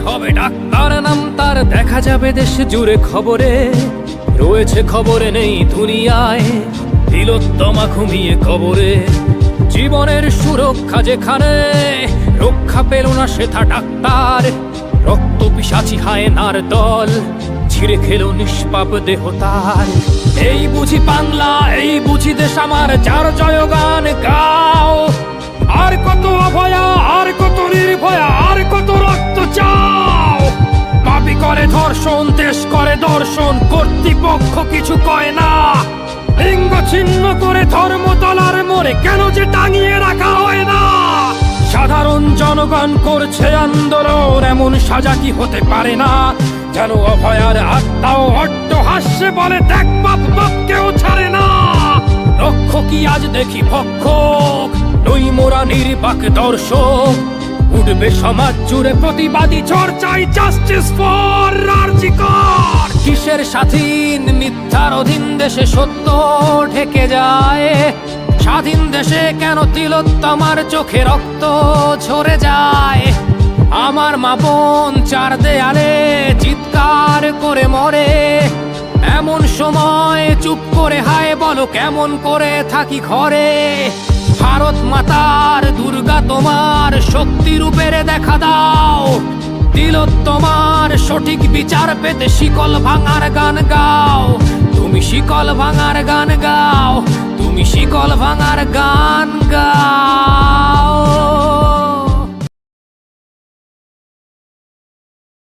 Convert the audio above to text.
হবে ডাক্তার নাম তার, দেখা যাবে দেশ জুড়ে খবরে, রয়েছে খবরে নেই দুনিয়ায় তিলোত্তমা ঘুমিয়ে কবরে। জীবনের সুরক্ষা যেখানে, রক্ষা পেল না সেথা ডাক্তার, রক্ত পিশাচি হায়নার দল ছিঁড়ে খেলো নিষ্পাপ দেহ তার। এই বুঝি বাংলা, এই বুঝি দেশ আমার, যার জয়গান গাও। আর কত অভয়া, আর কত নির্ভয়া, আর কত রক্ত চাও। পাপী করে ধর্ষণ, দেশ করে দর্শন, কর্তৃপক্ষ কিছু কয় না। লিঙ্গ ছিন্ন করে ধর্মতলার মোড়ে কেন যে টাঙিয়ে রাখা হয় না। সাধারণ জনগণ করছে আন্দোলন, এমন সাজা কি হতে পারে না। যেন অভয়ার আত্মাও অট্ট হাস্যে বলে, দেখ বাপ বাপ কেউ ছাড়ে না। রক্ষকই আজ দেখি ভক্ষক, নই মোরা নির্বাক দর্শক। উঠবে সমাজ জুড়ে প্রতিবাদী চর্চাই, জাস্টিস ফর আরজি কর। কিসের স্বাধীন, মিথ্যার অধীন দেশে সত্য ঢেকে যায়। স্বাধীন দেশে কেন তিলোত্তমার চোখে রক্ত ঝরে যায়। আমার মা বোন চার দেয়ালে চিৎকার করে মরে, এমন সময় চুপ করে হায় বলো কেমন করে থাকি ঘরে। ভারত মাতার, দুর্গা তোমার শক্তি রূপের দেখা দাও। তিলোত্তমার সঠিক বিচার পেতে শিকল ভাঙার গান গাও। তুমি শিকল ভাঙার গান গাও, তুমি শিকল ভাঙার গান গাও।